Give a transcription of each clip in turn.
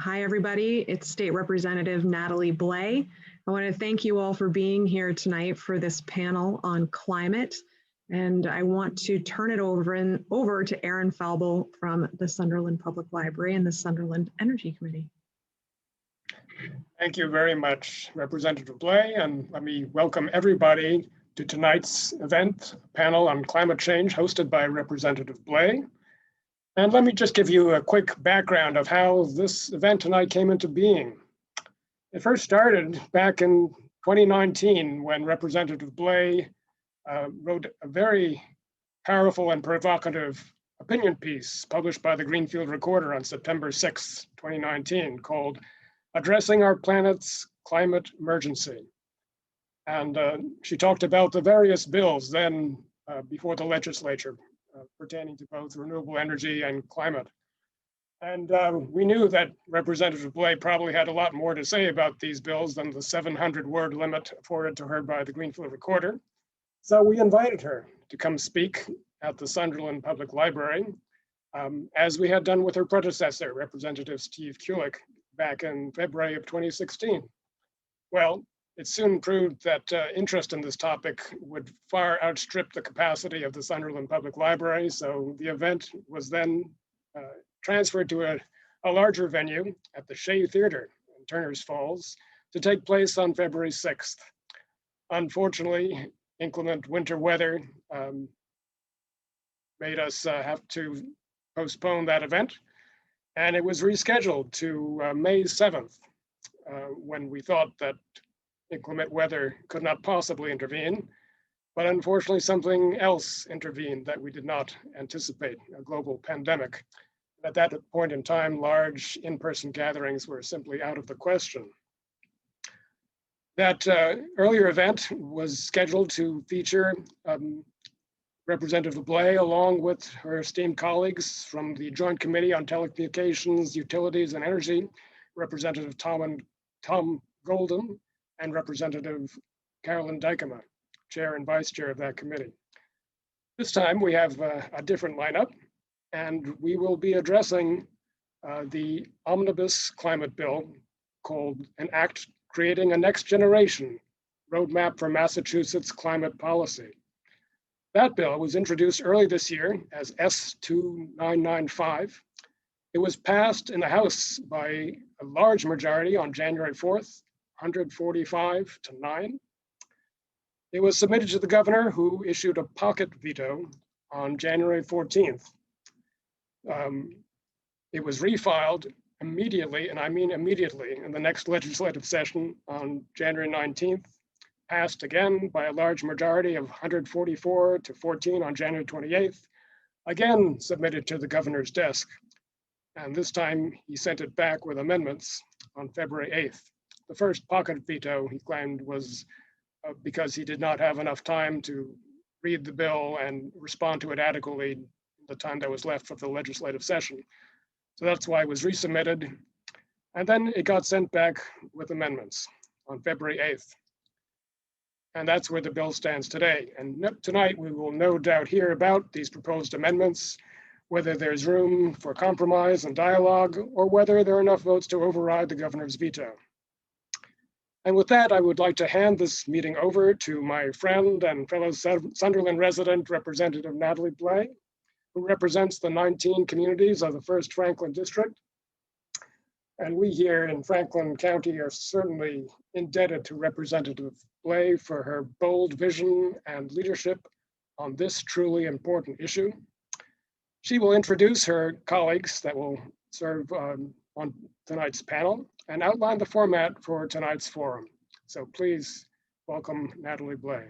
Hi, everybody. It's State Representative Natalie Blais. I want to thank you all for being here tonight for this panel on climate. And I want to turn it over to Aaron Falbo from the Sunderland Public Library and the Sunderland Energy Committee. Thank you very much, Representative Blais, and let me welcome everybody to tonight's event, panel on climate change hosted by Representative Blais. And let me just give you a quick background of how this event tonight came into being. It first started back in 2019 when Representative Blais wrote a very powerful and provocative opinion piece published by the Greenfield Recorder on September 6, 2019, called Addressing Our Planet's Climate Emergency. And she talked about the various bills then before the legislature pertaining to both renewable energy and climate. And we knew that Representative Blais probably had a lot more to say about these bills than the 700-word limit afforded to her by the Greenfield Recorder. So we invited her to come speak at the Sunderland Public Library, as we had done with her predecessor, Representative Steve Kulik, back in February of 2016. Well, it soon proved that interest in this topic would far outstrip the capacity of the Sunderland Public Library, so the event was then transferred to a larger venue at the Shea Theater in Turners Falls to take place on February 6th. Unfortunately, inclement winter weather made us have to postpone that event, and it was rescheduled to May 7th, when we thought that inclement weather could not possibly intervene, but unfortunately something else intervened that we did not anticipate, a global pandemic. At that point in time, large in-person gatherings were simply out of the question. That earlier event was scheduled to feature Representative Blais, along with her esteemed colleagues from the Joint Committee on Telecommunications, Utilities, and Energy, Representative Tom Golden, and Representative Carolyn Dykema, Chair and Vice Chair of that committee. This time we have a different lineup, and we will be addressing the omnibus climate bill called an Act Creating a Next Generation Roadmap for Massachusetts Climate Policy. That bill was introduced early this year as S2995. It was passed in the House by a large majority on January 4th, 145 to 9. It was submitted to the governor, who issued a pocket veto on January 14th. It was refiled immediately, and I mean immediately, in the next legislative session on January 19th, passed again by a large majority of 144 to 14 on January 28th, again submitted to the governor's desk. And this time he sent it back with amendments on February 8th. The first pocket veto, he claimed, was because he did not have enough time to read the bill and respond to it adequately in the time that was left for the legislative session. So that's why it was resubmitted. And then it got sent back with amendments on February 8th. And that's where the bill stands today. And tonight we will no doubt hear about these proposed amendments, whether there's room for compromise and dialogue, or whether there are enough votes to override the governor's veto. And with that, I would like to hand this meeting over to my friend and fellow Sunderland resident, Representative Natalie Blais, who represents the 19 communities of the 1st Franklin District. And we here in Franklin County are certainly indebted to Representative Blais for her bold vision and leadership on this truly important issue. She will introduce her colleagues that will serve on tonight's panel and outline the format for tonight's forum. So please welcome Natalie Blais.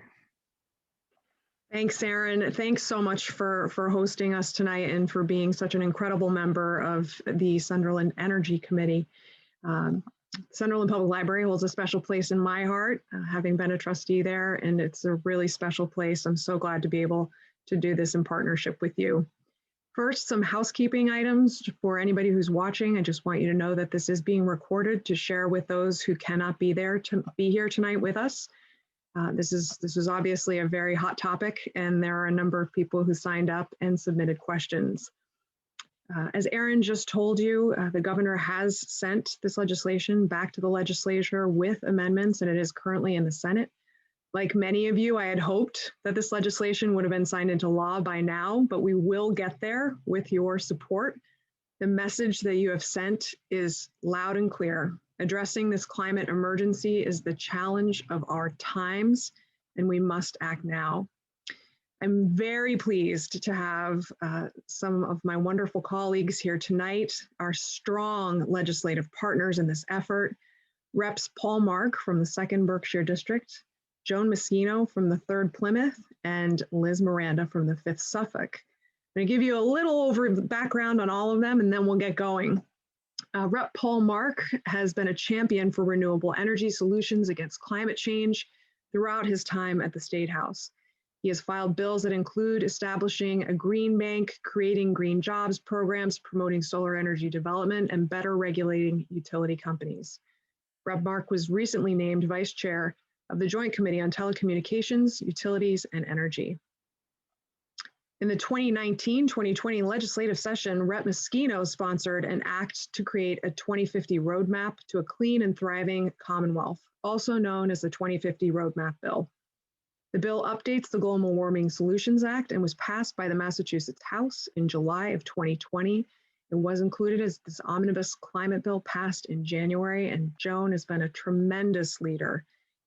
Thanks, Aaron. Thanks so much for hosting us tonight and for being such an incredible member of the Sunderland Energy Committee. Sunderland Public Library holds a special place in my heart, having been a trustee there, and it's a really special place. I'm so glad to be able to do this in partnership with you. First, some housekeeping items for anybody who's watching. I just want you to know that this is being recorded to share with those who cannot be here tonight with us. This is obviously a very hot topic, and there are a number of people who signed up and submitted questions. As Aaron just told you, the governor has sent this legislation back to the legislature with amendments, and it is currently in the Senate. Like many of you, I had hoped that this legislation would have been signed into law by now, but we will get there with your support. The message that you have sent is loud and clear. Addressing this climate emergency is the challenge of our times, and we must act now. I'm very pleased to have some of my wonderful colleagues here tonight, our strong legislative partners in this effort, Reps Paul Mark from the 2nd Berkshire District, Joan Meschino from the 3rd Plymouth, and Liz Miranda from the 5th Suffolk. I'm going to give you a little background on all of them, and then we'll get going. Rep Paul Mark has been a champion for renewable energy solutions against climate change throughout his time at the State House. He has filed bills that include establishing a green bank, creating green jobs programs, promoting solar energy development, and better regulating utility companies. Rep Mark was recently named vice chair of the Joint Committee on Telecommunications, Utilities, and Energy. In the 2019-2020 legislative session, Rep Meschino sponsored an act to create a 2050 roadmap to a clean and thriving Commonwealth, also known as the 2050 Roadmap Bill. The bill updates the Global Warming Solutions Act and was passed by the Massachusetts House in July of 2020. It was included as this omnibus climate bill passed in January, and Joan has been a tremendous leader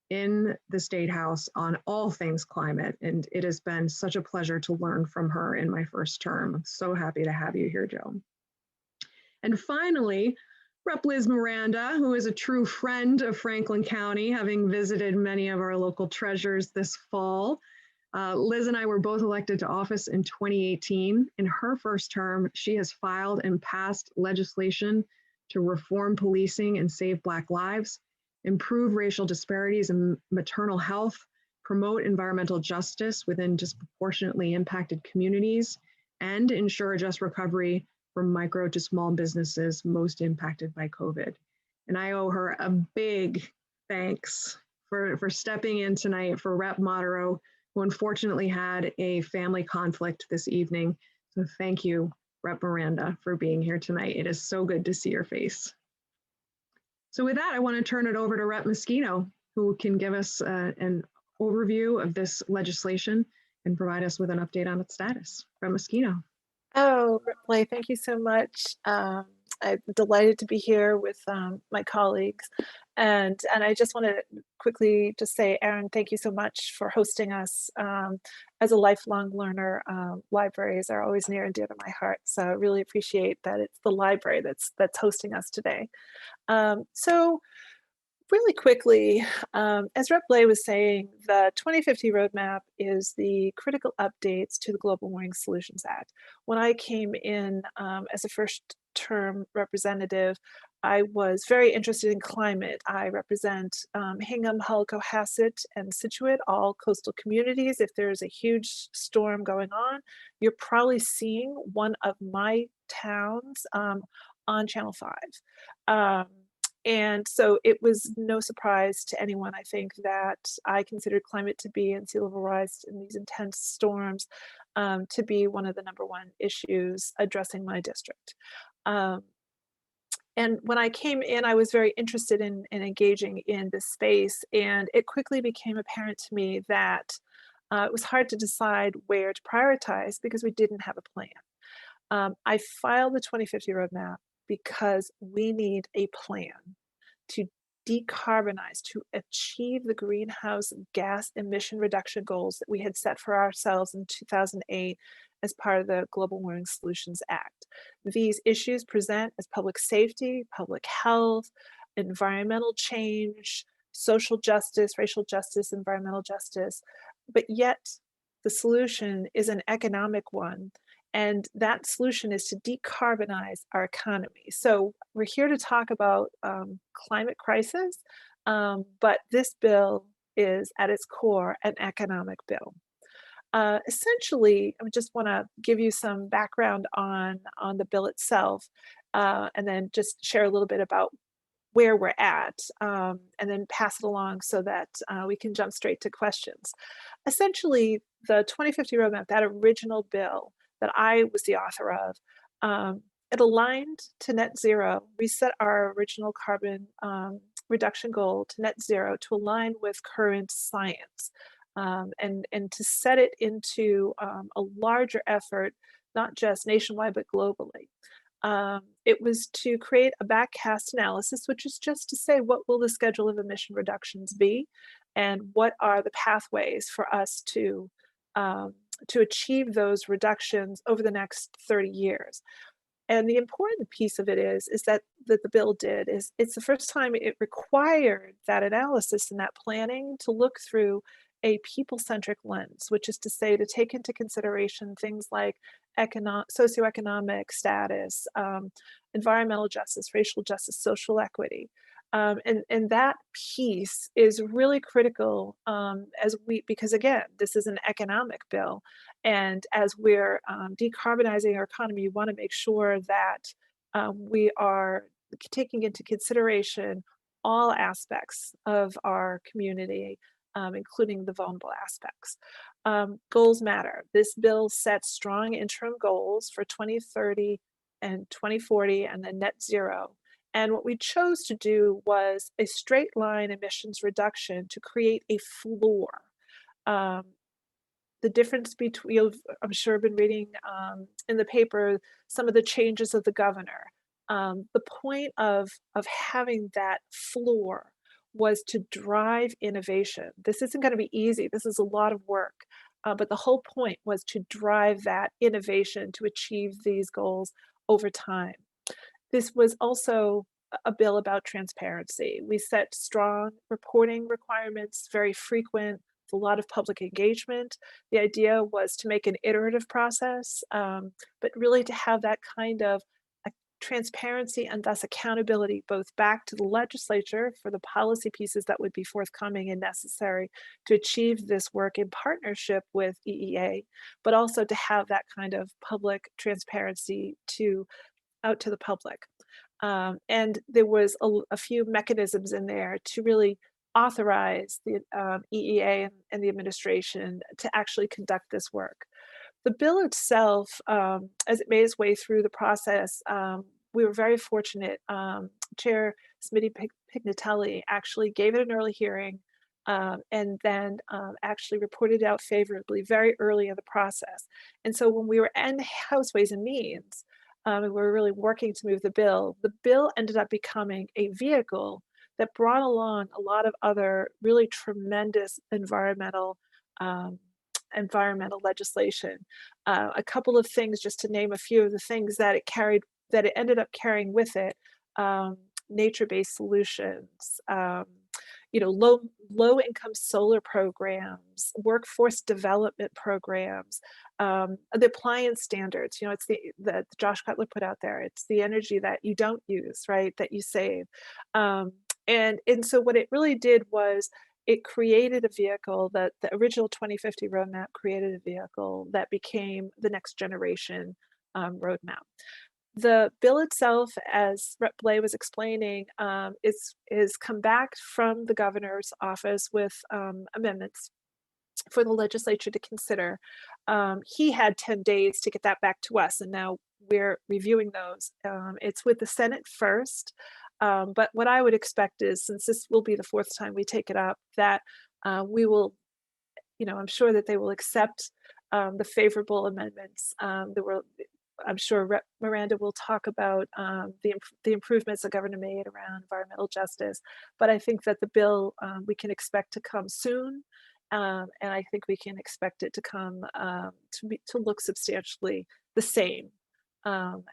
in the State House on all things climate, and it has been such a pleasure to learn from her in my first term. I'm so happy to have you here, Joan. And finally, Rep. Liz Miranda, who is a true friend of Franklin County, having visited many of our local treasures this fall. Liz and I were both elected to office in 2018. In her first term, she has filed and passed legislation to reform policing and save Black lives, improve racial disparities in maternal health, promote environmental justice within disproportionately impacted communities, and ensure just recovery from micro to small businesses most impacted by COVID. And I owe her a big thanks for stepping in tonight for Rep Modero, who unfortunately had a family conflict this evening. So thank you, Rep Miranda, for being here tonight. It is so good to see your face. So with that, I want to turn it over to Rep Meschino, who can give us an overview of this legislation and provide us with an update on its status. Rep Meschino. Oh, Blais, thank you so much. I'm delighted to be here with my colleagues. And I just want to quickly just say, Aaron, thank you so much for hosting us. As a lifelong learner, libraries are always near and dear to my heart. So I really appreciate that it's the library that's hosting us today. So really quickly, as Rep Blais was saying, the 2050 roadmap is the critical updates to the Global Warming Solutions Act. When I came in as a first term representative, I was very interested in climate. I represent Hingham, Hull, Cohasset, and Scituate, all coastal communities. If there's a huge storm going on, you're probably seeing one of my towns on Channel 5. And so it was no surprise to anyone, I think, that I considered climate to be and sea level rise in these intense storms to be one of the #1 issues addressing my district. And when I came in, I was very interested in engaging in this space, and it quickly became apparent to me that it was hard to decide where to prioritize because we didn't have a plan. I filed the 2050 roadmap because we need a plan to decarbonize, to achieve the greenhouse gas emission reduction goals that we had set for ourselves in 2008 as part of the Global Warming Solutions Act. These issues present as public safety, public health, environmental change, social justice, racial justice, environmental justice, but yet the solution is an economic one. And that solution is to decarbonize our economy. So we're here to talk about climate crisis, but this bill is at its core an economic bill. Essentially, I just want to give you some background on the bill itself, and then just share a little bit about where we're at, and then pass it along so that we can jump straight to questions. Essentially, the 2050 roadmap, that original bill that I was the author of, it aligned to net zero. We set our original carbon reduction goal to net zero to align with current science, and to set it into a larger effort, not just nationwide, but globally. It was to create a backcast analysis, which is just to say, what will the schedule of emission reductions be? And what are the pathways for us to achieve those reductions over the next 30 years? And the important piece of it is that the bill did is it's the first time it required that analysis and that planning to look through a people-centric lens, which is to say to take into consideration things like socioeconomic status, environmental justice, racial justice, social equity. And that piece is really critical because again, this is an economic bill. And as we're decarbonizing our economy, we want to make sure that we are taking into consideration all aspects of our community, including the vulnerable aspects. Goals matter. This bill sets strong interim goals for 2030 and 2040 and then net zero. And what we chose to do was a straight line emissions reduction to create a floor. The difference between, I'm sure been reading in the paper some of the changes of the governor. The point of having that floor was to drive innovation. This isn't going to be easy. This is a lot of work. But the whole point was to drive that innovation to achieve these goals over time. This was also a bill about transparency. We set strong reporting requirements, very frequent, a lot of public engagement. The idea was to make an iterative process, but really to have that kind of transparency and thus accountability both back to the legislature for the policy pieces that would be forthcoming and necessary to achieve this work in partnership with EEA, but also to have that kind of public transparency out to the public. And there was a few mechanisms in there to really authorize the EEA and the administration to actually conduct this work. The bill itself, as it made its way through the process, we were very fortunate. Chair Smitty Natalie actually gave it an early hearing and then actually reported out favorably very early in the process. And so when we were in House Ways and Means, we were really working to move the bill. The bill ended up becoming a vehicle that brought along a lot of other really tremendous environmental legislation. A couple of things, just to name a few of the things that it ended up carrying with it: nature-based solutions, low income solar programs, workforce development programs, the appliance standards. It's the Josh Cutler put out there. It's the energy that you don't use, right? That you save. And so what it really did was it created a vehicle that the original 2050 roadmap created a vehicle that became the next generation roadmap. The bill itself, as Rep. Blais was explaining, is come back from the governor's office with amendments for the legislature to consider. He had 10 days to get that back to us, and now we're reviewing those. It's with the Senate first, but what I would expect is, since this will be the fourth time we take it up, that we will, I'm sure that they will accept the favorable amendments. I'm sure Rep. Miranda will talk about the improvements the governor made around environmental justice, but I think that the bill we can expect to come soon, and I think we can expect it to come to look substantially the same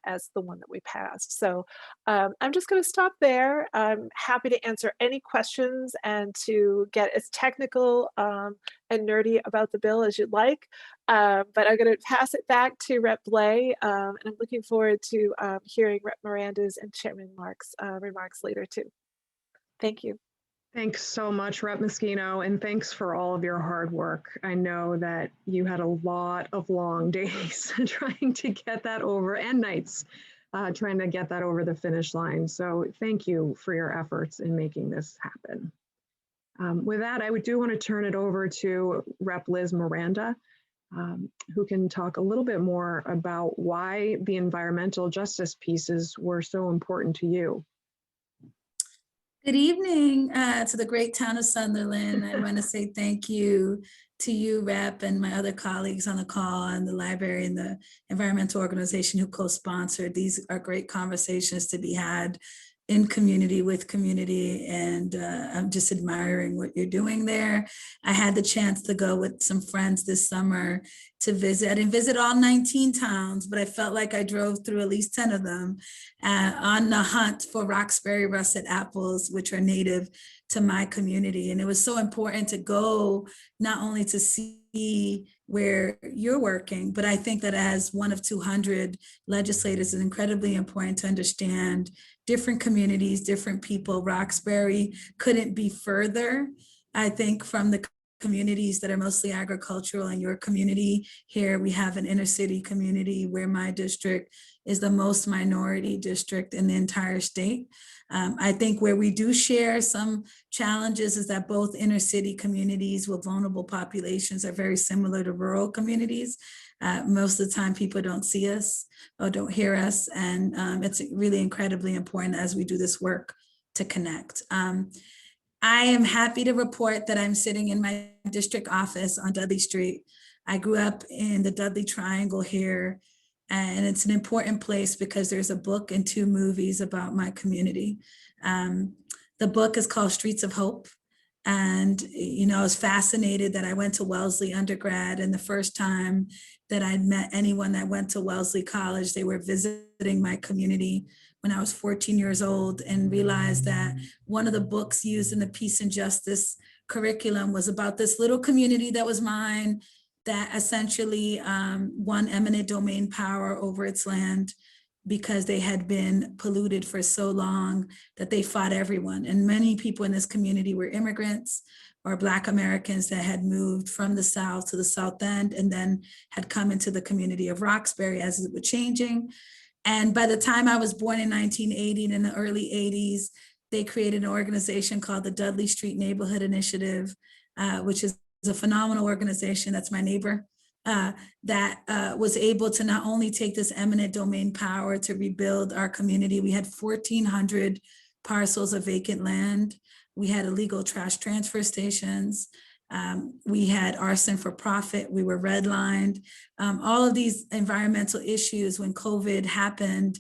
as the one that we passed. So I'm just going to stop there. I'm happy to answer any questions and to get as technical and nerdy about the bill as you'd like. But I'm going to pass it back to Rep. Blais, and I'm looking forward to hearing Rep. Miranda's and Chairman Mark's remarks later too. Thank you. Thanks so much, Rep. Meschino, and thanks for all of your hard work. I know that you had a lot of long days trying to get that over, and nights trying to get that over the finish line. So thank you for your efforts in making this happen. With that, I do want to turn it over to Rep. Liz Miranda, who can talk a little bit more about why the environmental justice pieces were so important to you. Good evening to the great town of Sunderland. I want to say thank you to you, Rep, and my other colleagues on the call, and the library and the environmental organization who co-sponsored. These are great conversations to be had in community with community, and I'm just admiring what you're doing there. I had the chance to go with some friends this summer to visit. I didn't visit all 19 towns, but I felt like I drove through at least 10 of them on the hunt for Roxbury russet apples, which are native to my community. And it was so important to go not only to see where you're working, but I think that as one of 200 legislators, it's incredibly important to understand different communities, different people. Roxbury couldn't be further, I think, from the communities that are mostly agricultural. In your community here, we have an inner city community where my district is the most minority district in the entire state. I think where we do share some challenges is that both inner city communities with vulnerable populations are very similar to rural communities. Most of the time people don't see us or don't hear us, and it's really incredibly important as we do this work to connect. I am happy to report that I'm sitting in my district office on Dudley Street. I grew up in the Dudley Triangle here, and it's an important place because there's a book and 2 movies about my community. The book is called Streets of Hope. And, you know, I was fascinated that I went to Wellesley undergrad, and the first time that I'd met anyone that went to Wellesley College, they were visiting my community when I was 14 years old, and realized that one of the books used in the peace and justice curriculum was about this little community that was mine, that essentially won eminent domain power over its land because they had been polluted for so long that they fought everyone. And many people in this community were immigrants or Black Americans that had moved from the South to the South End and then had come into the community of Roxbury as it was changing. And by the time I was born in 1980, and in the early 80s, they created an organization called the Dudley Street Neighborhood Initiative, which is a phenomenal organization. That's my neighbor. That was able to not only take this eminent domain power to rebuild our community. We had 1,400 parcels of vacant land. We had illegal trash transfer stations. We had arson for profit. We were redlined. All of these environmental issues, when COVID happened,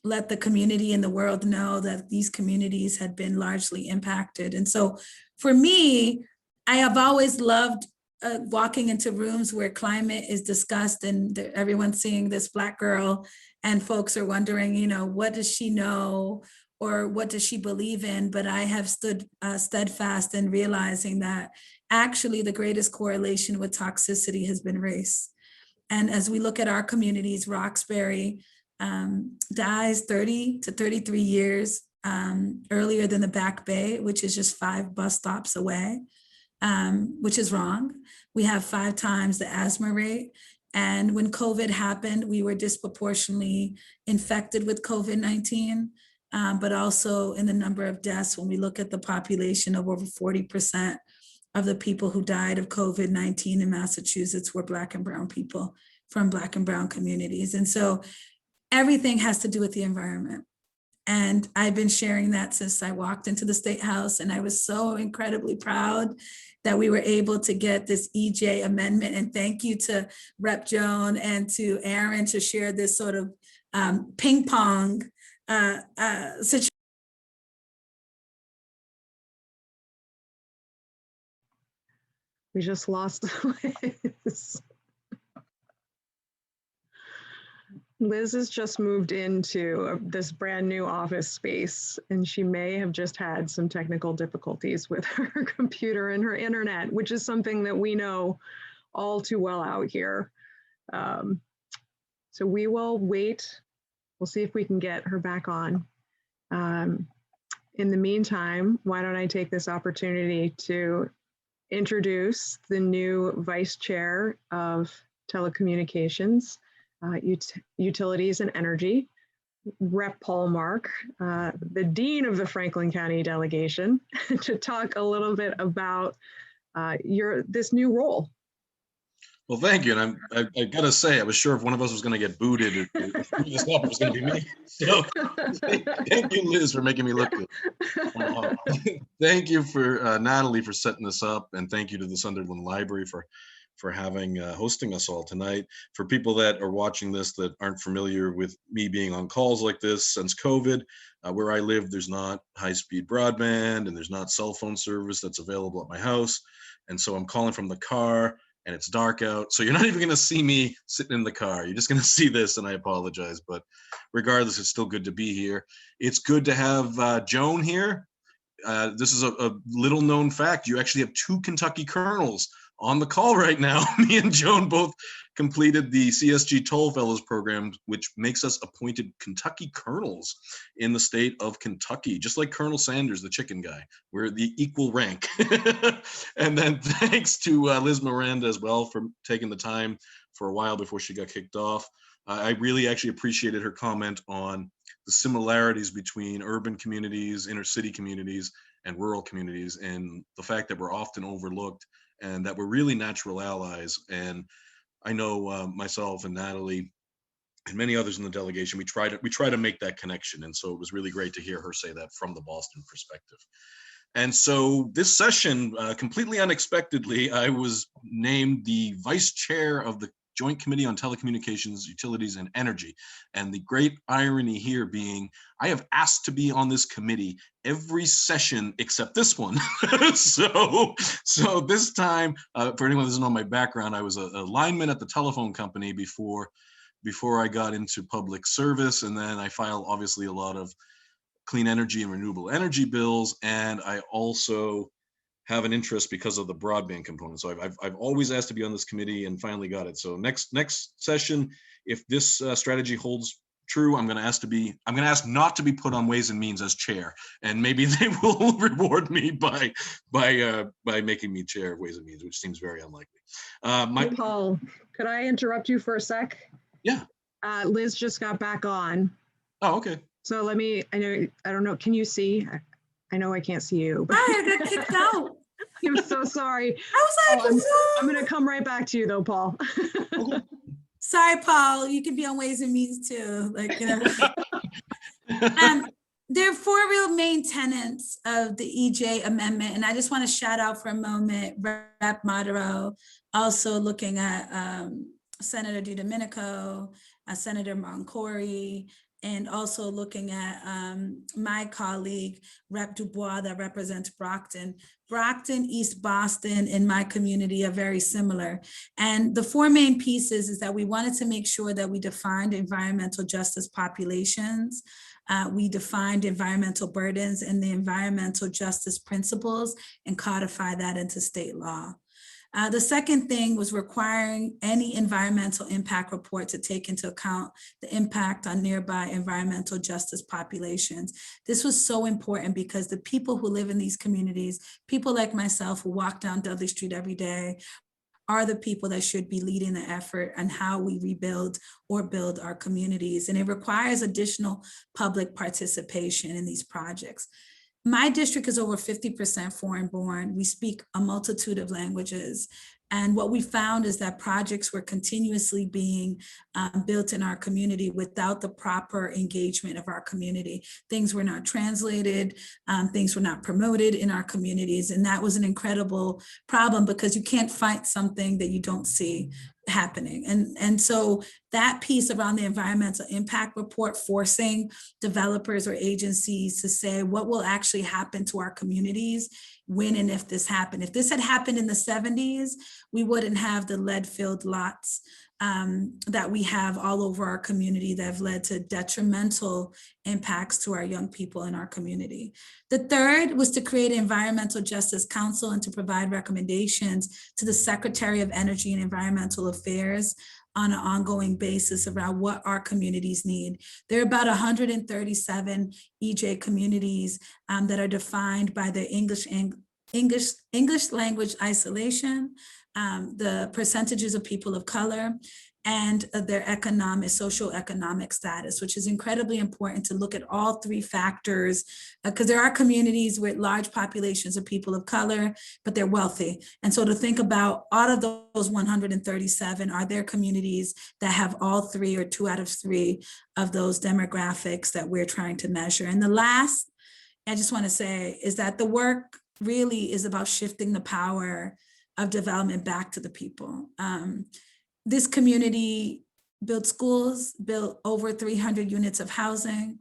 let the community and the world know that these communities had been largely impacted. And so for me, I have always loved walking into rooms where climate is discussed and everyone's seeing this Black girl and folks are wondering, you know, what does she know or what does she believe in? But I have stood steadfast in realizing that actually the greatest correlation with toxicity has been race. And as we look at our communities, Roxbury dies 30 to 33 years earlier than the Back Bay, which is just 5 bus stops away. Which is wrong. We have 5 times the asthma rate. And when COVID happened, we were disproportionately infected with COVID-19, but also in the number of deaths, when we look at the population of over 40% of the people who died of COVID-19 in Massachusetts were Black and brown people from Black and brown communities. And so everything has to do with the environment. And I've been sharing that since I walked into the State House, and I was so incredibly proud that we were able to get this EJ amendment. And thank you to Rep. Joan and to Aaron to share this sort of ping pong situation. We just lost Liz. Liz has just moved into this brand new office space, and she may have just had some technical difficulties with her computer and her internet, which is something that we know all too well out here. So we will wait. We'll see if we can get her back on. In the meantime, why don't I take this opportunity to introduce the new Vice Chair of Telecommunications, Utilities and Energy, Rep. Paul Mark, the Dean of the Franklin County Delegation, to talk a little bit about this new role. Well, thank you. And I gotta say, I was sure if one of us was gonna get booted, this up, it was gonna be me. So thank you, Liz, for making me look good. Thank you for Natalie for setting this up, and thank you to the Sunderland Library for having hosting us all tonight. For people that are watching this that aren't familiar with me being on calls like this since COVID, where I live, there's not high-speed broadband and there's not cell phone service that's available at my house. And so I'm calling from the car and it's dark out. So you're not even gonna see me sitting in the car. You're just gonna see this, and I apologize. But regardless, it's still good to be here. It's good to have Joan here. This is a little known fact. You actually have 2 Kentucky colonels on the call right now. Me and Joan both completed the CSG Toll Fellows program, which makes us appointed Kentucky colonels in the state of Kentucky, just like Colonel Sanders, the chicken guy. We're the equal rank. And then thanks to Liz Miranda as well for taking the time for a while before she got kicked off. I really actually appreciated her comment on the similarities between urban communities, inner city communities, and rural communities, and the fact that we're often overlooked and that we're really natural allies. And I know myself and Natalie and many others in the delegation, we try to make that connection. And so it was really great to hear her say that from the Boston perspective. And so this session, completely unexpectedly, I was named the vice chair of the Joint Committee on Telecommunications, Utilities, and Energy. And the great irony here being, I have asked to be on this committee every session except this one. so this time, for anyone who doesn't know my background, I was a lineman at the telephone company before I got into public service. And then I filed obviously a lot of clean energy and renewable energy bills. And I also have an interest because of the broadband component. So I've always asked to be on this committee and finally got it. So next session, if this strategy holds true, I'm going to ask not to be put on Ways and Means as chair, and maybe they will reward me by making me chair of Ways and Means, which seems very unlikely. Hey, Paul, could I interrupt you for a sec? Yeah. Liz just got back on. Oh, okay. So I don't know, can you see? I know I can't see you. But I got kicked out. I'm so sorry. I was like, I'm going to come right back to you though, Paul. Sorry, Paul. You can be on Ways and Means too. Like, you know. There are 4 real main tenets of the EJ amendment, and I just want to shout out for a moment Rep. Modero, also looking at Senator DiDomenico, Senator Moncori, and also looking at my colleague, Rep. Dubois, that represents Brockton. Brockton, East Boston, and my community are very similar. And the 4 main pieces is that we wanted to make sure that we defined environmental justice populations. We defined environmental burdens and the environmental justice principles and codify that into state law. The second thing was requiring any environmental impact report to take into account the impact on nearby environmental justice populations. This was so important because the people who live in these communities, people like myself who walk down Dudley Street every day, are the people that should be leading the effort on how we rebuild or build our communities. And it requires additional public participation in these projects. My district is over 50% foreign born. We speak a multitude of languages. And what we found is that projects were continuously being built in our community without the proper engagement of our community. Things were not translated, things were not promoted in our communities. And that was an incredible problem because you can't fight something that you don't see happening. And so that piece around the environmental impact report, forcing developers or agencies to say what will actually happen to our communities when and if this happened. If this had happened in the 70s, we wouldn't have the lead-filled lots that we have all over our community that have led to detrimental impacts to our young people in our community. The third was to create an Environmental Justice Council and to provide recommendations to the Secretary of Energy and Environmental Affairs on an ongoing basis around what our communities need. There are about 137 EJ communities that are defined by the English language isolation, the percentages of people of color, and their socioeconomic status, which is incredibly important to look at all three factors, because there are communities with large populations of people of color, but they're wealthy. And so to think about out of those 137, are there communities that have all three or 2 out of 3 of those demographics that we're trying to measure? And the last, I just want to say, is that the work really is about shifting the power of development back to the people. This community built schools, built over 300 units of housing,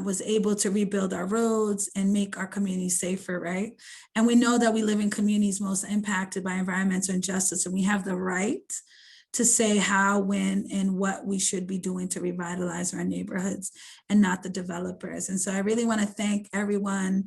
was able to rebuild our roads and make our communities safer, right? And we know that we live in communities most impacted by environmental injustice, and we have the right to say how, when, and what we should be doing to revitalize our neighborhoods, and not the developers. And so I really want to thank everyone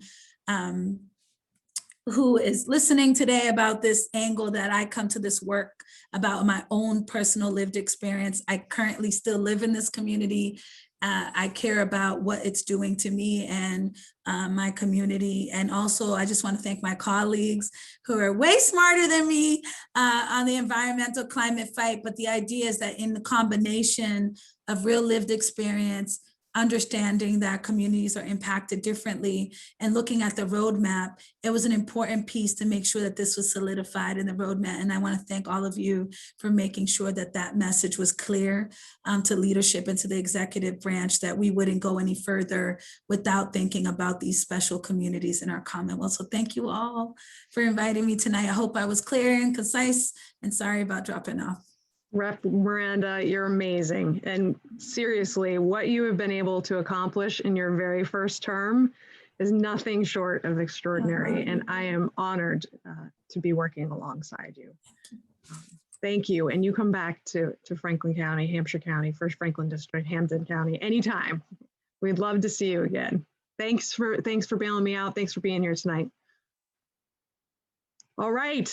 who is listening today about this angle that I come to this work about my own personal lived experience. I currently still live in this community. I care about what it's doing to me and my community. And also, I just want to thank my colleagues who are way smarter than me on the environmental climate fight. But the idea is that in the combination of real lived experience, understanding that communities are impacted differently, and looking at the roadmap, it was an important piece to make sure that this was solidified in the roadmap. And I want to thank all of you for making sure that that message was clear to leadership and to the executive branch, that we wouldn't go any further without thinking about these special communities in our Commonwealth. So thank you all for inviting me tonight. I hope I was clear and concise, and sorry about dropping off. Rep Miranda, you're amazing. And seriously, what you have been able to accomplish in your very first term is nothing short of extraordinary. And I am honored to be working alongside you. Thank you. And you come back to Franklin County, Hampshire County, First Franklin District, Hampden County, anytime. We'd love to see you again. Thanks for bailing me out. Thanks for being here tonight. All right.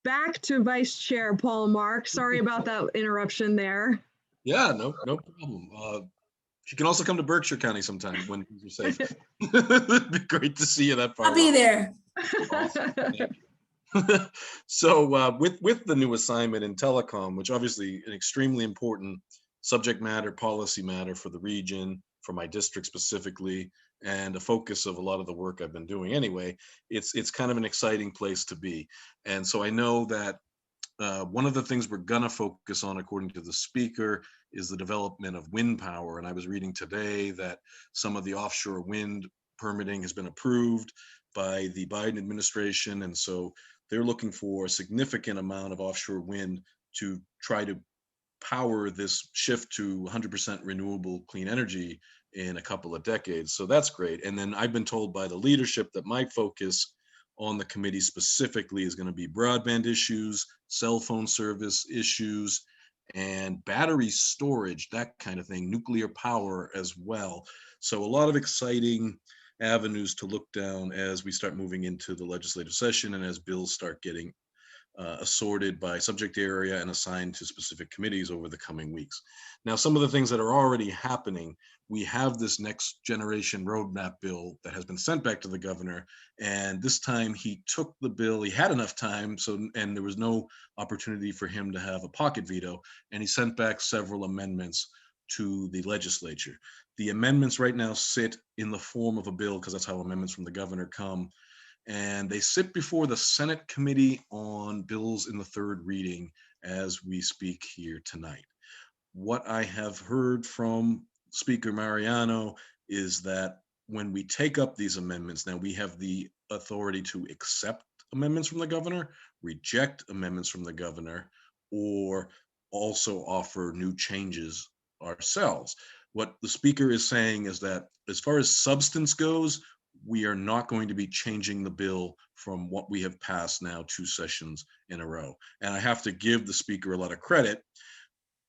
Back to Vice Chair Paul Mark. Sorry about that interruption there. Yeah, no problem. You can also come to Berkshire County sometime when things are safe. It'd be great to see you that far. I'll be there. Awesome. Thank you. So with the new assignment in telecom, which obviously an extremely important subject matter, policy matter for the region, for my district specifically, and a focus of a lot of the work I've been doing anyway, it's kind of an exciting place to be. And so I know that one of the things we're gonna focus on, according to the speaker, is the development of wind power. And I was reading today that some of the offshore wind permitting has been approved by the Biden administration. And so they're looking for a significant amount of offshore wind to try to power this shift to 100% renewable clean energy in a couple of decades. So that's great. And then I've been told by the leadership that my focus on the committee specifically is going to be broadband issues, cell phone service issues, and battery storage, that kind of thing, nuclear power as well. So a lot of exciting avenues to look down as we start moving into the legislative session and as bills start getting assorted by subject area and assigned to specific committees over the coming weeks. Now, some of the things that are already happening, we have this next generation roadmap bill that has been sent back to the governor. And this time he took the bill, he had enough time, and there was no opportunity for him to have a pocket veto. And he sent back several amendments to the legislature. The amendments right now sit in the form of a bill, because that's how amendments from the governor come. And they sit before the Senate Committee on Bills in the third reading as we speak here tonight. What I have heard from Speaker Mariano is that when we take up these amendments, now we have the authority to accept amendments from the governor, reject amendments from the governor, or also offer new changes ourselves. What the speaker is saying is that as far as substance goes, we are not going to be changing the bill from what we have passed now 2 sessions in a row. And I have to give the speaker a lot of credit.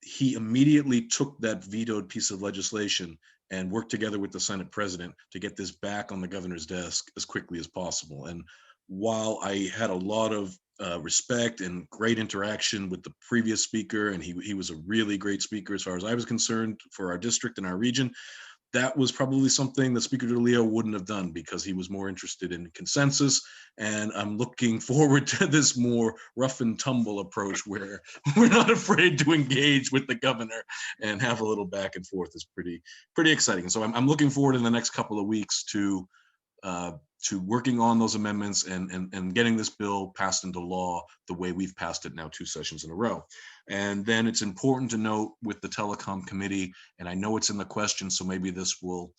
He immediately took that vetoed piece of legislation and worked together with the Senate president to get this back on the governor's desk as quickly as possible. And while I had a lot of respect and great interaction with the previous speaker, and he was a really great speaker as far as I was concerned for our district and our region, that was probably something that Speaker DeLeo wouldn't have done because he was more interested in consensus. And I'm looking forward to this more rough and tumble approach where we're not afraid to engage with the governor and have a little back and forth. Is pretty exciting. So I'm looking forward in the next couple of weeks to working on those amendments and getting this bill passed into law the way we've passed it now 2 sessions in a row. And then it's important to note with the telecom committee, and I know it's in the question, so maybe this will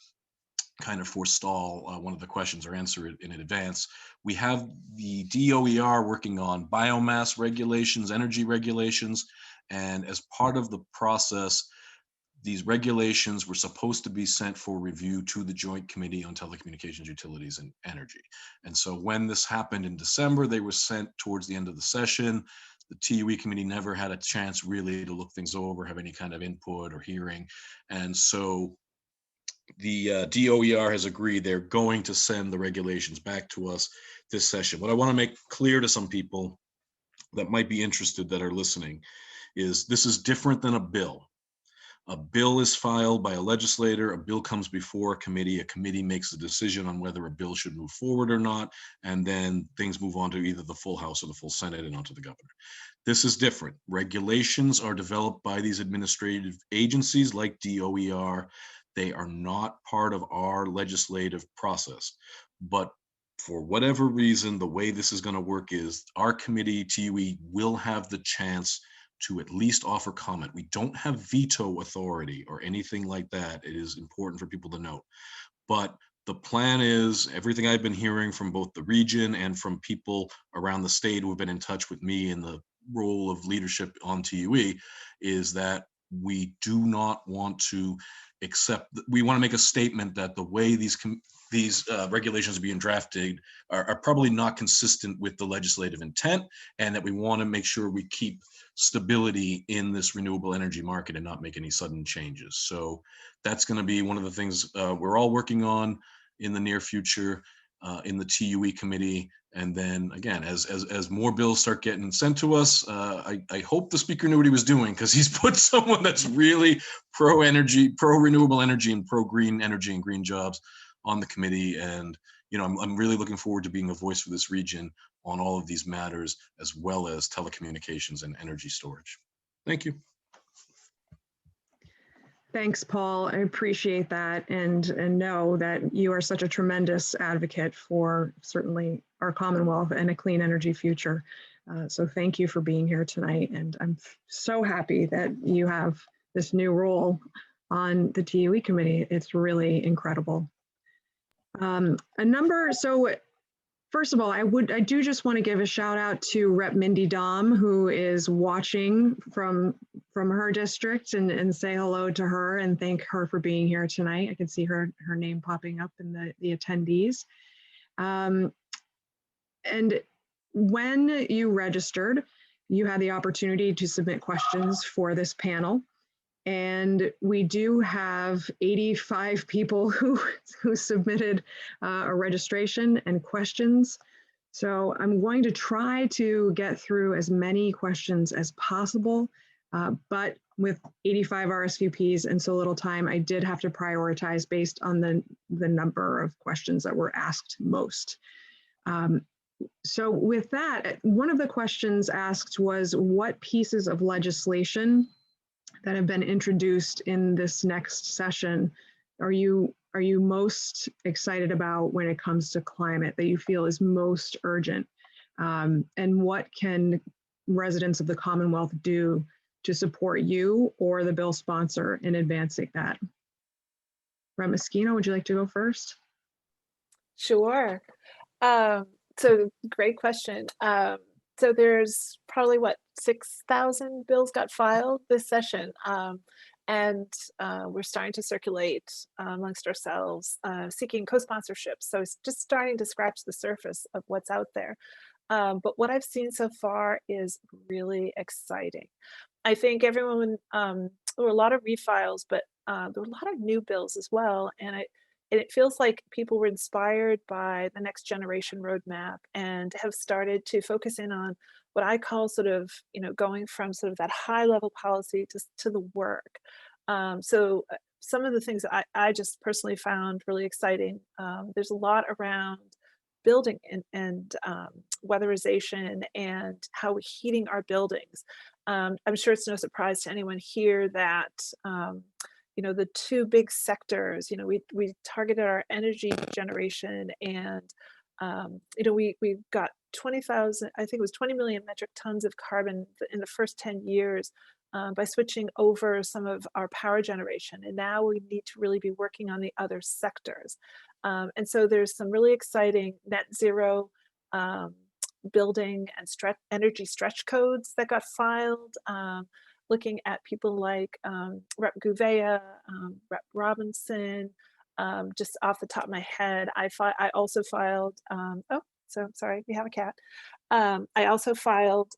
kind of forestall one of the questions or answer it in advance. We have the DOER working on biomass regulations, energy regulations, and as part of the process, these regulations were supposed to be sent for review to the Joint Committee on Telecommunications, Utilities, and Energy. And so when this happened in December, they were sent towards the end of the session. The TUE committee never had a chance really to look things over, have any kind of input or hearing. And so the DOER has agreed they're going to send the regulations back to us this session. What I want to make clear to some people that might be interested that are listening is this is different than a bill. A bill is filed by a legislator, a bill comes before a committee makes a decision on whether a bill should move forward or not, and then things move on to either the full House or the full Senate and onto the governor. This is different. Regulations are developed by these administrative agencies like DOER. They are not part of our legislative process, but for whatever reason, the way this is going to work is our committee, TUE, will have the chance to at least offer comment. We don't have veto authority or anything like that. It is important for people to note. But the plan is, everything I've been hearing from both the region and from people around the state who have been in touch with me in the role of leadership on TUE, is that we do not want to accept, we want to make a statement that the way these regulations are being drafted are probably not consistent with the legislative intent, and that we want to make sure we keep stability in this renewable energy market and not make any sudden changes. So that's going to be one of the things we're all working on in the near future in the TUE committee. And then again, as more bills start getting sent to us, I hope the speaker knew what he was doing, because he's put someone that's really pro-energy, pro-renewable energy, and pro-green energy and green jobs on the committee. And I'm really looking forward to being a voice for this region on all of these matters, as well as telecommunications and energy storage. Thank you. Thanks, Paul. I appreciate that, and know that you are such a tremendous advocate for certainly our Commonwealth and a clean energy future. So thank you for being here tonight, and I'm so happy that you have this new role on the TUE committee. It's really incredible. So first of all, I do just want to give a shout out to Rep. Mindy Dom, who is watching from her district, and say hello to her and thank her for being here tonight. I can see her name popping up in the attendees. And when you registered, you had the opportunity to submit questions for this panel. And we do have 85 people who submitted a registration and questions. So I'm going to try to get through as many questions as possible, but with 85 RSVPs and so little time, I did have to prioritize based on the number of questions that were asked most. So with that, one of the questions asked was, what pieces of legislation that have been introduced in this next session are you most excited about when it comes to climate, that you feel is most urgent? And what can residents of the Commonwealth do to support you or the bill sponsor in advancing that? Rep. Meschino, would you like to go first? Sure. So great question. So there's probably 6,000 bills got filed this session. And we're starting to circulate amongst ourselves, seeking co-sponsorships. So it's just starting to scratch the surface of what's out there. But what I've seen so far is really exciting. I think everyone, there were a lot of refiles, but there were a lot of new bills as well. And it feels like people were inspired by the next generation roadmap and have started to focus in on what I call sort of, going from sort of that high level policy to the work. So some of the things that I just personally found really exciting. There's a lot around building and weatherization and how we're heating our buildings. I'm sure it's no surprise to anyone here that the two big sectors, we targeted our energy generation, and we've got 20,000, I think it was 20 million metric tons of carbon in the first 10 years by switching over some of our power generation. And now we need to really be working on the other sectors. And so there's some really exciting net zero building and energy stretch codes that got filed, looking at people like Rep. Gouveia, Rep. Robinson. Just off the top of my head, I also filed, so sorry, we have a cat. I also filed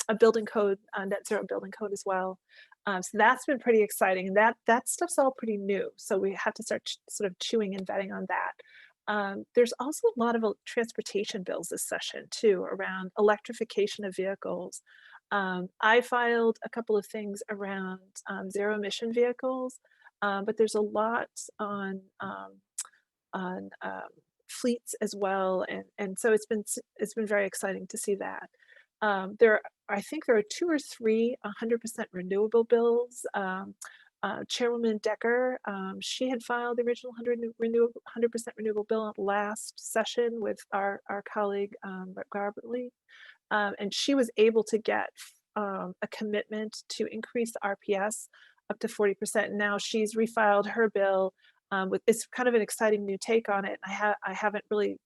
a building code, a net zero building code as well. So that's been pretty exciting. And that stuff's all pretty new. So we have to start sort of chewing and vetting on that. There's also a lot of transportation bills this session too, around electrification of vehicles. I filed a couple of things around zero emission vehicles, but there's a lot on fleets as well, and so it's been very exciting to see that. I think there are 2 or 3 100% renewable bills. Chairwoman Decker, she had filed the original 100% renewable bill last session with our colleague Rep. Garberly, and she was able to get a commitment to increase the RPS up to 40%. Now she's refiled her bill with it's kind of an exciting new take on it. I haven't really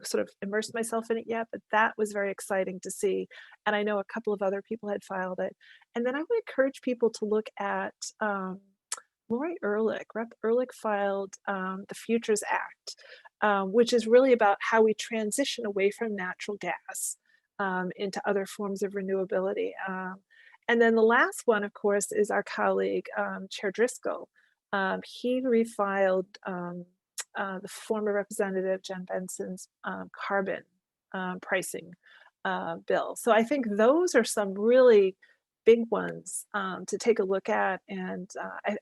sort of immersed myself in it yet, but that was very exciting to see. And I know a couple of other people had filed it. And then I would encourage people to look at Lori Ehrlich. Rep. Ehrlich filed the Futures Act, which is really about how we transition away from natural gas into other forms of renewability. And then the last one, of course, is our colleague, Chair Driscoll. He refiled the former Representative Jen Benson's carbon pricing bill. So I think those are some really big ones to take a look at. And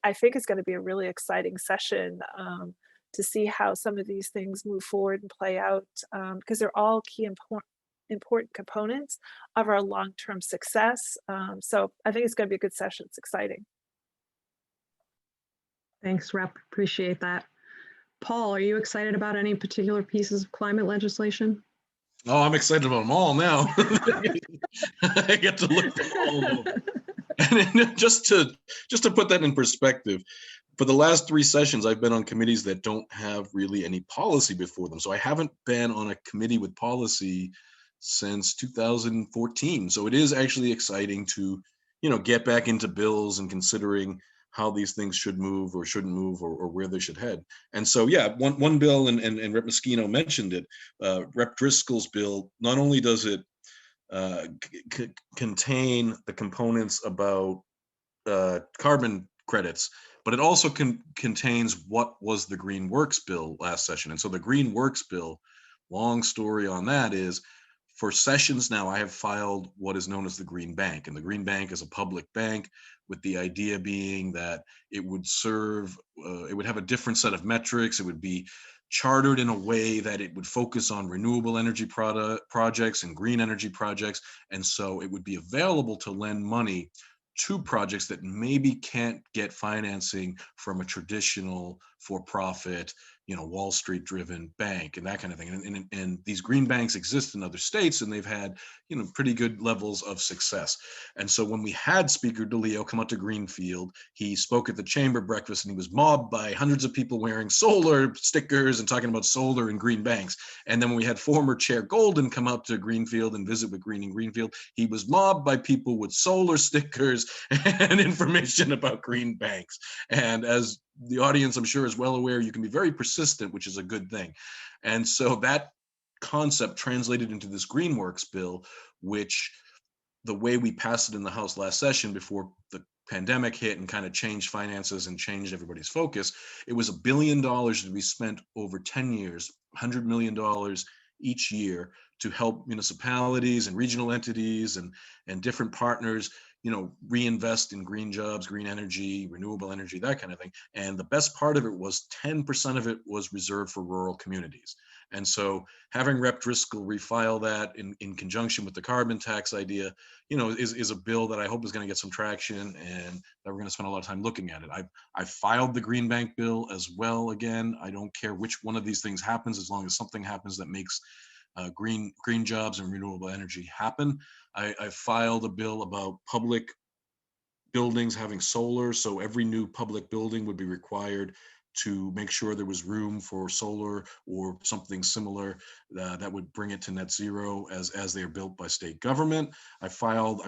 I think it's going to be a really exciting session to see how some of these things move forward and play out, because they're all key important components of our long-term success. So I think it's going to be a good session. It's exciting. Thanks, Rep. Appreciate that. Paul, are you excited about any particular pieces of climate legislation? Oh, I'm excited about them all now. I get to look them all over. And just to put that in perspective, for the last 3 sessions, I've been on committees that don't have really any policy before them. So I haven't been on a committee with policy since 2014. So it is actually exciting to, get back into bills and considering how these things should move or shouldn't move, or where they should head. And so, yeah, one bill, and Rep. Meschino mentioned it, Rep. Driscoll's bill, not only does it contain the components about carbon credits, but it also contains what was the Green Works bill last session. And so the Green Works bill, long story on that is, for sessions now, I have filed what is known as the Green Bank. And the Green Bank is a public bank, with the idea being that it would serve, it would have a different set of metrics. It would be chartered in a way that it would focus on renewable energy projects and green energy projects. And so it would be available to lend money to projects that maybe can't get financing from a traditional for-profit, Wall Street driven bank and that kind of thing. And these green banks exist in other states, and they've had, pretty good levels of success. And so when we had Speaker DeLeo come out to Greenfield, he spoke at the chamber breakfast, and he was mobbed by hundreds of people wearing solar stickers and talking about solar and green banks. And then when we had former Chair Golden come out to Greenfield and visit with Greening Greenfield, he was mobbed by people with solar stickers and information about green banks. And as the audience, I'm sure, is well aware, you can be very persistent, which is a good thing. And so that concept translated into this Greenworks bill, which, the way we passed it in the House last session before the pandemic hit and kind of changed finances and changed everybody's focus, it was $1 billion to be spent over 10 years, $100 million each year, to help municipalities and regional entities and different partners, reinvest in green jobs, green energy, renewable energy, that kind of thing. And the best part of it was 10% of it was reserved for rural communities. And so having Rep. Driscoll refile that in conjunction with the carbon tax idea, is a bill that I hope is going to get some traction and that we're going to spend a lot of time looking at it. I filed the Green Bank bill as well. Again, I don't care which one of these things happens, as long as something happens that makes green jobs and renewable energy happen. I filed a bill about public buildings having solar, so every new public building would be required to make sure there was room for solar or something similar that would bring it to net zero as they are built by state government. I've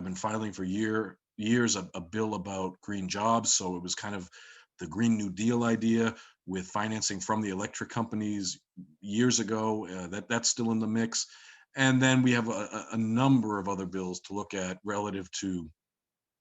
been filing for years a bill about green jobs, so it was kind of the Green New Deal idea with financing from the electric companies years ago. That's still in the mix. And then we have a number of other bills to look at relative to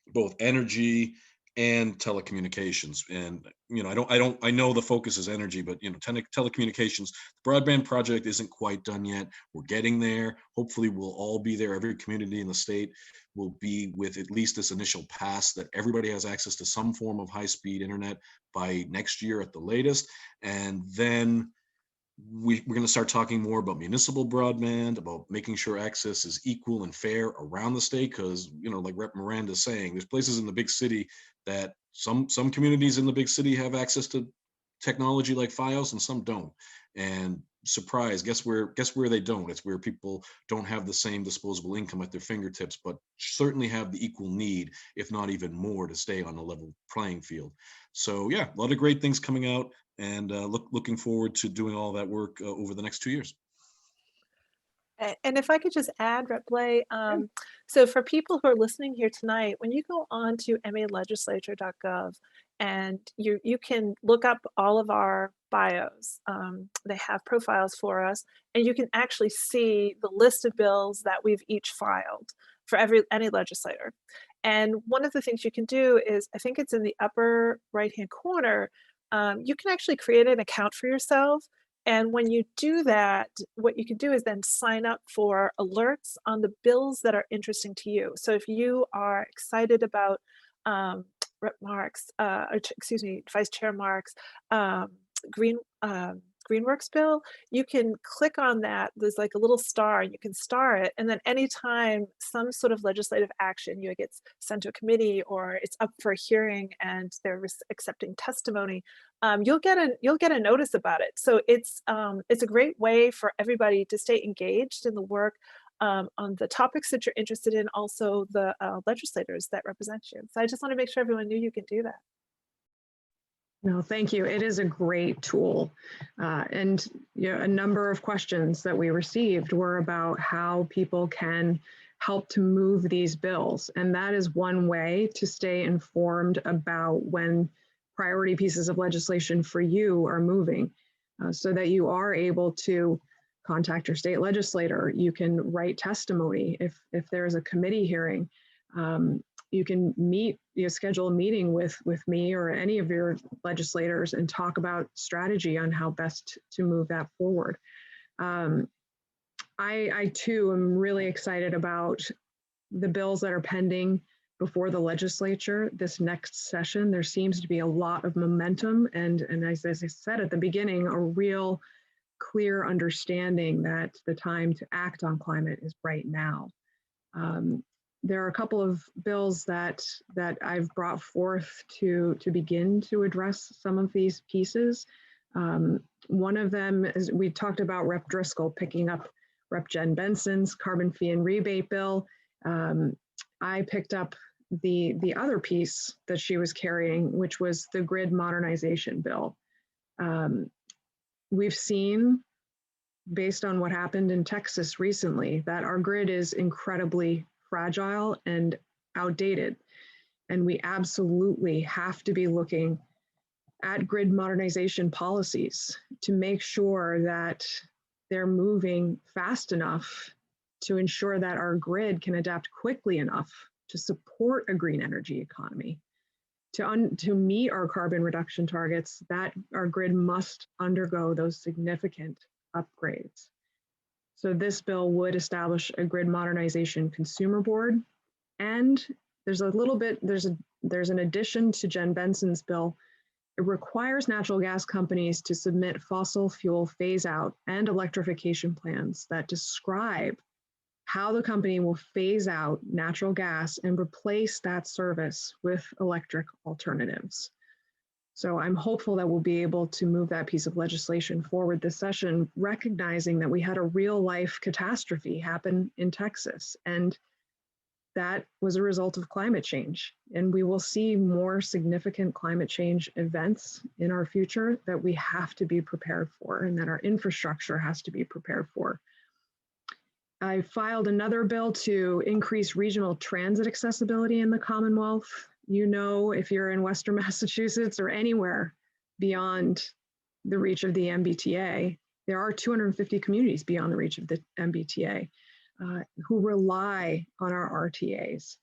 both energy and telecommunications. And I know the focus is energy, but telecommunications, the broadband project isn't quite done yet. We're getting there. Hopefully we'll all be there. Every community in the state will be with at least this initial pass that everybody has access to some form of high-speed internet by next year at the latest. And then we're going to start talking more about municipal broadband, about making sure access is equal and fair around the state. Because, like Rep. Miranda is saying, there's places in the big city that some communities in the big city have access to technology like Fios and some don't. And surprise, guess where they don't? It's where people don't have the same disposable income at their fingertips, but certainly have the equal need, if not even more, to stay on a level playing field. So yeah, a lot of great things coming out, and looking forward to doing all that work over the next 2 years. And if I could just add, Rep. Blais, so for people who are listening here tonight, when you go on to malegislature.gov and you can look up all of our bios, they have profiles for us, and you can actually see the list of bills that we've each filed for any legislator. And one of the things you can do is, I think it's in the upper right-hand corner, you can actually create an account for yourself. And when you do that, what you can do is then sign up for alerts on the bills that are interesting to you. So if you are excited about Rep. Marks, Vice Chair Marks, Greenworks bill, you can click on that. There's like a little star, and you can star it. And then anytime some sort of legislative action gets sent to a committee or it's up for a hearing and they're accepting testimony, you'll get a notice about it. So it's a great way for everybody to stay engaged in the work on the topics that you're interested in, also the legislators that represent you. So I just want to make sure everyone knew you can do that. No, thank you. It is a great tool. And a number of questions that we received were about how people can help to move these bills. And that is one way to stay informed about when priority pieces of legislation for you are moving, so that you are able to contact your state legislator. You can write testimony if there is a committee hearing. You can schedule a meeting with me or any of your legislators and talk about strategy on how best to move that forward. I too am really excited about the bills that are pending before the legislature this next session. There seems to be a lot of momentum and as I said at the beginning, a real clear understanding that the time to act on climate is right now. There are a couple of bills that I've brought forth to begin to address some of these pieces. One of them is, we talked about Rep. Driscoll picking up Rep. Jen Benson's carbon fee and rebate bill. I picked up the other piece that she was carrying, which was the grid modernization bill. We've seen, based on what happened in Texas recently, that our grid is incredibly fragile and outdated. And we absolutely have to be looking at grid modernization policies to make sure that they're moving fast enough to ensure that our grid can adapt quickly enough to support a green energy economy. To meet our carbon reduction targets, that our grid must undergo those significant upgrades. So this bill would establish a grid modernization consumer board, and there's an addition to Jen Benson's bill. It requires natural gas companies to submit fossil fuel phase out and electrification plans that describe how the company will phase out natural gas and replace that service with electric alternatives. So I'm hopeful that we'll be able to move that piece of legislation forward this session, recognizing that we had a real life catastrophe happen in Texas, and that was a result of climate change. And we will see more significant climate change events in our future that we have to be prepared for, and that our infrastructure has to be prepared for. I filed another bill to increase regional transit accessibility in the Commonwealth. You know, if you're in Western Massachusetts or anywhere beyond the reach of the MBTA, there are 250 communities beyond the reach of the MBTA who rely on our RTAs.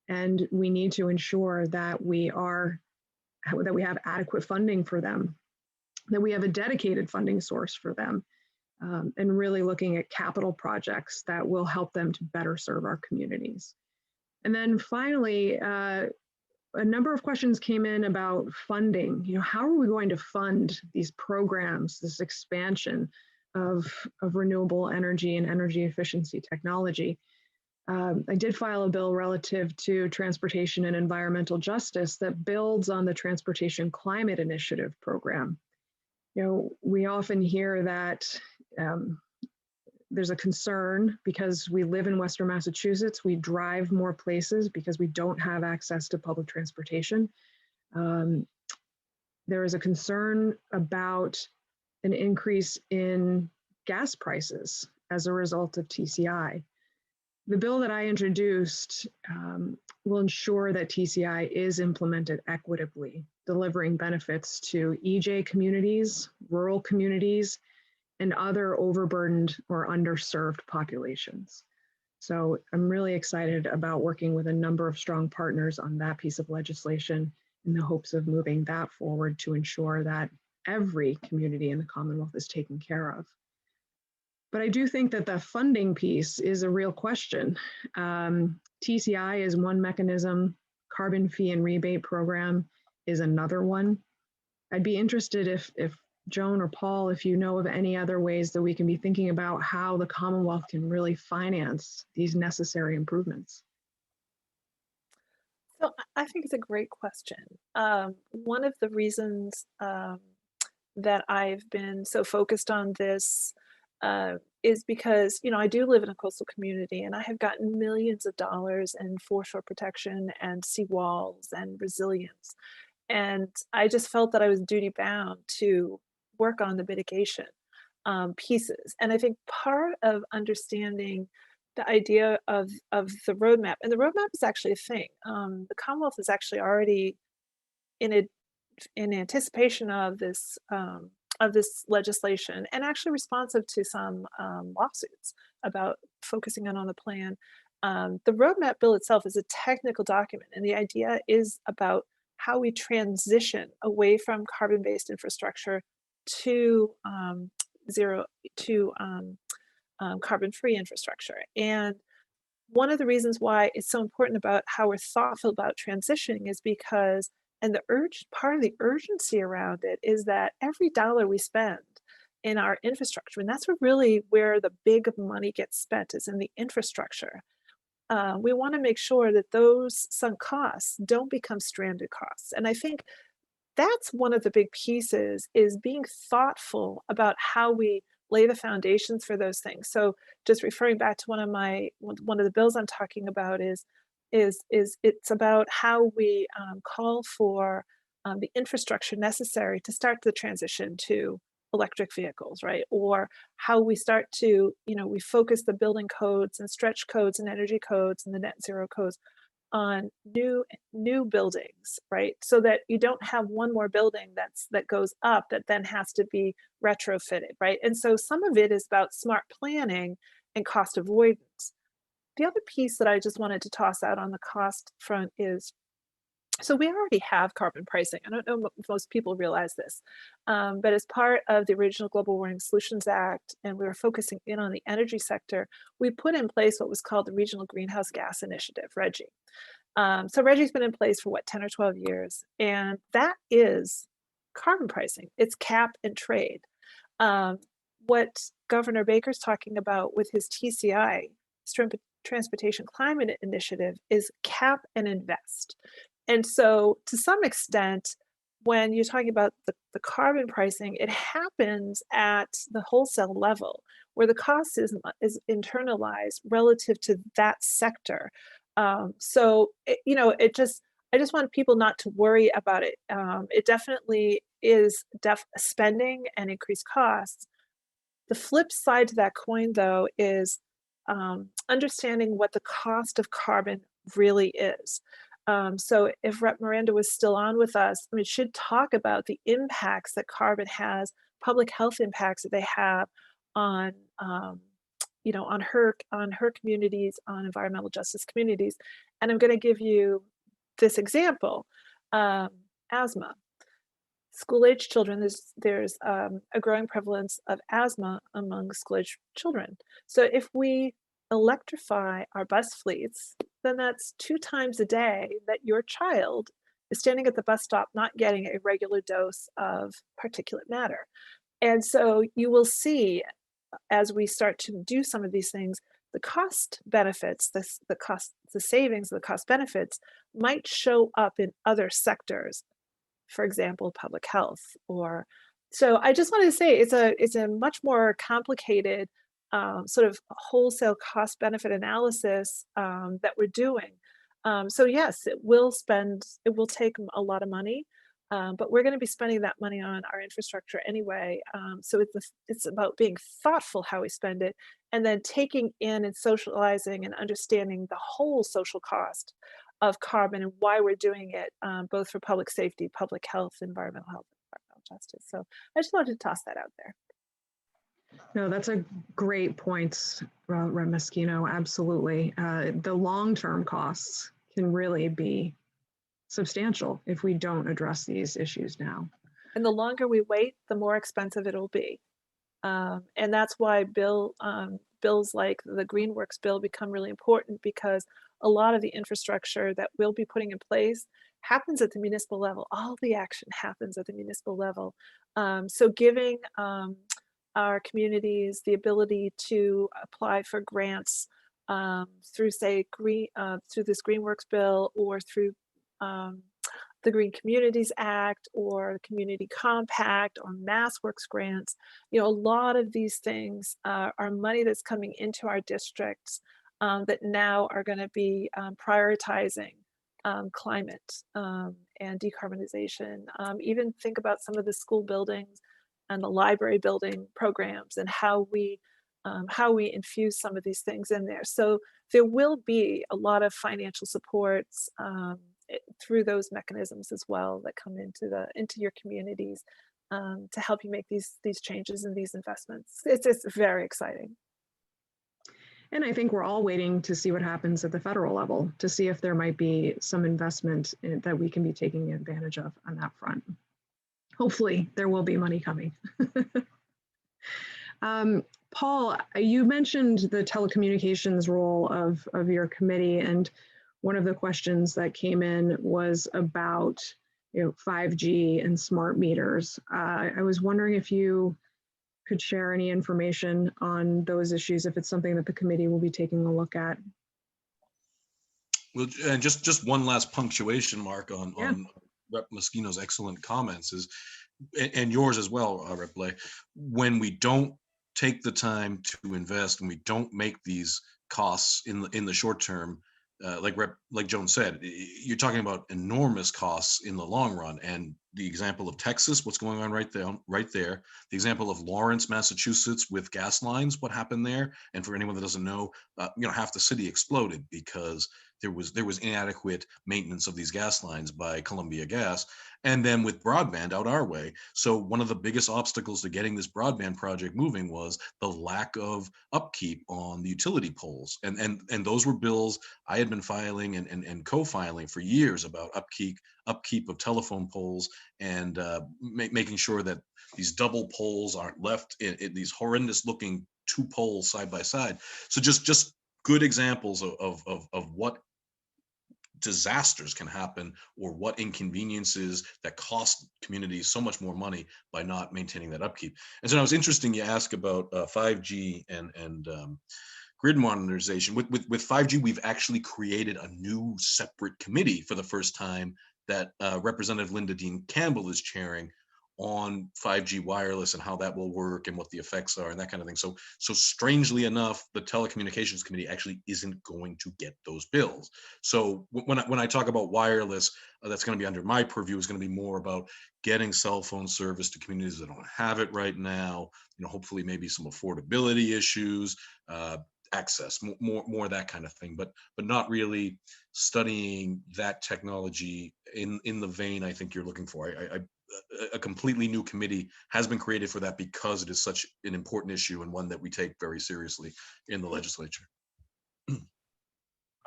And we need to ensure that we have adequate funding for them, that we have a dedicated funding source for them, and really looking at capital projects that will help them to better serve our communities. And then finally, a number of questions came in about funding. You know, how are we going to fund these programs, this expansion of renewable energy and energy efficiency technology? I did file a bill relative to transportation and environmental justice that builds on the Transportation Climate Initiative program. You know, we often hear that there's a concern because we live in Western Massachusetts, we drive more places because we don't have access to public transportation. There is a concern about an increase in gas prices as a result of TCI. The bill that I introduced will ensure that TCI is implemented equitably, delivering benefits to EJ communities, rural communities, and other overburdened or underserved populations. So I'm really excited about working with a number of strong partners on that piece of legislation in the hopes of moving that forward to ensure that every community in the Commonwealth is taken care of. But I do think that the funding piece is a real question. TCI is one mechanism, carbon fee and rebate program is another one. I'd be interested if Joan or Paul, if you know of any other ways that we can be thinking about how the Commonwealth can really finance these necessary improvements. So I think it's a great question. One of the reasons that I've been so focused on this is because, you know, I do live in a coastal community and I have gotten millions of dollars in foreshore protection and seawalls and resilience. And I just felt that I was duty bound to work on the mitigation pieces. And I think part of understanding the idea of the roadmap, and the roadmap is actually a thing. The Commonwealth is actually already in anticipation of this legislation, and actually responsive to some lawsuits about focusing on the plan. The roadmap bill itself is a technical document, and the idea is about how we transition away from carbon-based infrastructure to carbon-free infrastructure. And one of the reasons why it's so important about how we're thoughtful about transitioning is because, and part of the urgency around it is that every dollar we spend in our infrastructure, and that's really where the big money gets spent, is in the infrastructure. We want to make sure that those sunk costs don't become stranded costs. And I think that's one of the big pieces, is being thoughtful about how we lay the foundations for those things. So just referring back to one of the bills I'm talking about is it's about how we call for the infrastructure necessary to start the transition to electric vehicles, right? Or how we start to, we focus the building codes and stretch codes and energy codes and the net zero codes on new buildings, right? So that you don't have one more building that goes up that then has to be retrofitted, right? And so some of it is about smart planning and cost avoidance. The other piece that I just wanted to toss out on the cost front is, so we already have carbon pricing. I don't know if most people realize this, but as part of the original Global Warming Solutions Act, and we were focusing in on the energy sector, we put in place what was called the Regional Greenhouse Gas Initiative, RGGI. So Reggie's been in place for what, 10 or 12 years, and that is carbon pricing. It's cap and trade. What Governor Baker's talking about with his TCI, Transportation Climate Initiative, is cap and invest. And so to some extent, when you're talking about the carbon pricing, it happens at the wholesale level where the cost is internalized relative to that sector. So, I just want people not to worry about it. It definitely is spending and increased costs. The flip side to that coin, though, is understanding what the cost of carbon really is. So if Rep. Miranda was still on with us, I mean, should talk about the impacts that carbon has, public health impacts that they have on, on her communities, on environmental justice communities. And I'm going to give you this example: asthma. School-age children, there's a growing prevalence of asthma among school-age children. So if we electrify our bus fleets, then that's 2 times a day that your child is standing at the bus stop not getting a regular dose of particulate matter. And so you will see, as we start to do some of these things, the cost benefits, the savings, the cost benefits might show up in other sectors. For example, public health. Or so I just wanted to say it's a much more complicated sort of wholesale cost benefit analysis that we're doing. So yes, it will take a lot of money, but we're going to be spending that money on our infrastructure anyway. So it's about being thoughtful how we spend it, and then taking in and socializing and understanding the whole social cost of carbon and why we're doing it, both for public safety, public health, environmental health, and environmental justice. So I just wanted to toss that out there. No, that's a great point, Rep. Meschino. Absolutely. The long-term costs can really be substantial if we don't address these issues now. And the longer we wait, the more expensive it'll be. And that's why bills like the Greenworks bill become really important, because a lot of the infrastructure that we'll be putting in place happens at the municipal level. All the action happens at the municipal level. So giving our communities the ability to apply for grants through, say, through this Greenworks bill, or through the Green Communities Act, or the Community Compact, or MassWorks grants. A lot of these things are money that's coming into our districts that now are going to be prioritizing climate and decarbonization. Even think about some of the school buildings and the library building programs, and how we infuse some of these things in there. So there will be a lot of financial supports through those mechanisms as well that come into your communities to help you make these changes and these investments. It's very exciting. And I think we're all waiting to see what happens at the federal level, to see if there might be some investment that we can be taking advantage of on that front. Hopefully there will be money coming. Paul, you mentioned the telecommunications role of your committee, and one of the questions that came in was about 5G and smart meters. I was wondering if you could share any information on those issues, if it's something that the committee will be taking a look at. Well, and just one last punctuation mark on Rep. Meschino's excellent comments is, and yours as well, Rep. Blais. When we don't take the time to invest, and we don't make these costs in the short term, like Joan said, you're talking about enormous costs in the long run. And the example of Texas, what's going on right there, the example of Lawrence, Massachusetts with gas lines, what happened there. And for anyone that doesn't know, half the city exploded because there was inadequate maintenance of these gas lines by Columbia Gas. And then with broadband out our way. So one of the biggest obstacles to getting this broadband project moving was the lack of upkeep on the utility poles. And those were bills I had been filing and co-filing for years about upkeep of telephone poles, and making sure that these double poles aren't left in these horrendous looking 2 poles side by side. So just good examples of what disasters can happen, or what inconveniences that cost communities so much more money by not maintaining that upkeep. And so now it's interesting you ask about 5G and grid modernization. With 5G, we've actually created a new separate committee for the first time that Representative Linda Dean Campbell is chairing, on 5G wireless and how that will work and what the effects are and that kind of thing. So strangely enough, the Telecommunications Committee actually isn't going to get those bills. So when I talk about wireless, that's going to be under my purview, is going to be more about getting cell phone service to communities that don't have it right now. Hopefully maybe some affordability issues, access, more that kind of thing, but not really studying that technology in the vein I think you're looking for. A completely new committee has been created for that because it is such an important issue and one that we take very seriously in the legislature.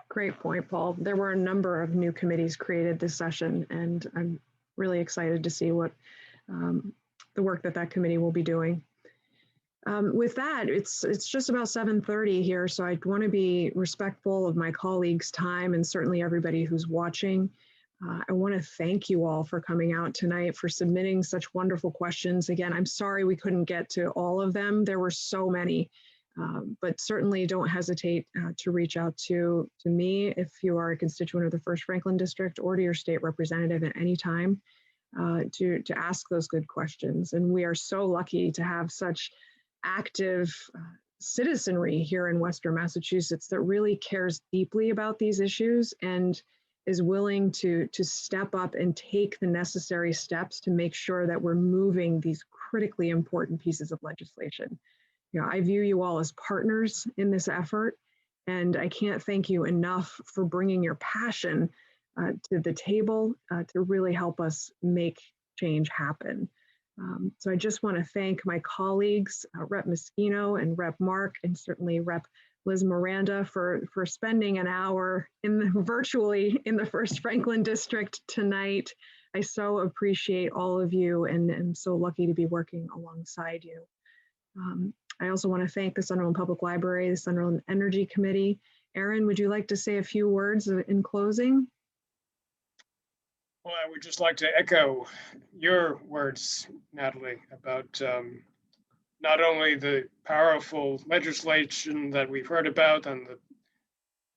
Great point, Paul. There were a number of new committees created this session, and I'm really excited to see what the work that committee will be doing. With that, it's just about 7:30 here, so I want to be respectful of my colleagues' time and certainly everybody who's watching. I want to thank you all for coming out tonight, for submitting such wonderful questions. Again, I'm sorry we couldn't get to all of them. There were so many, but certainly don't hesitate to reach out to me if you are a constituent of the 1st Franklin District, or to your state representative at any time to ask those good questions. And we are so lucky to have such active citizenry here in Western Massachusetts that really cares deeply about these issues and is willing to step up and take the necessary steps to make sure that we're moving these critically important pieces of legislation. I view you all as partners in this effort, and I can't thank you enough for bringing your passion to the table to really help us make change happen. So I just want to thank my colleagues, Rep. Meschino and Rep. Mark, and certainly Rep. Liz Miranda for spending an hour virtually in the 1st Franklin District tonight. I so appreciate all of you, and am so lucky to be working alongside you. I also want to thank the Sunderland Public Library, the Sunderland Energy Committee. Aaron, would you like to say a few words in closing? Well, I would just like to echo your words, Natalie, about not only the powerful legislation that we've heard about and the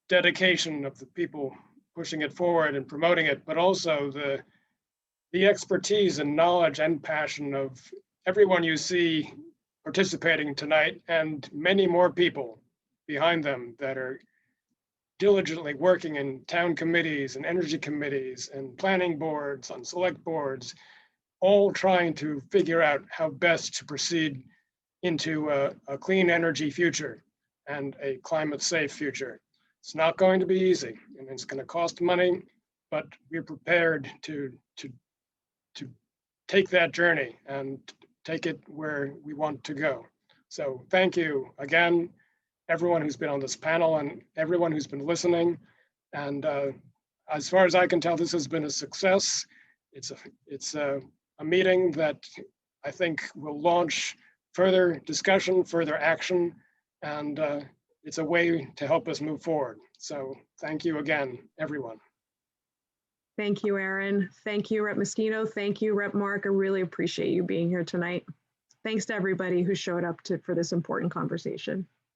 dedication of the people pushing it forward and promoting it, but also the expertise and knowledge and passion of everyone you see participating tonight, and many more people behind them that are diligently working in town committees and energy committees and planning boards, on select boards, all trying to figure out how best to proceed into a clean energy future and a climate safe future. It's not going to be easy, and it's going to cost money, but we're prepared to take that journey and take it where we want to go. So thank you again, everyone who's been on this panel and everyone who's been listening. And as far as I can tell, this has been a success. It's a meeting that I think will launch further discussion, further action, and it's a way to help us move forward. So thank you again, everyone. Thank you, Aaron. Thank you, Rep. Meschino. Thank you, Rep. Mark. I really appreciate you being here tonight. Thanks to everybody who showed up for this important conversation.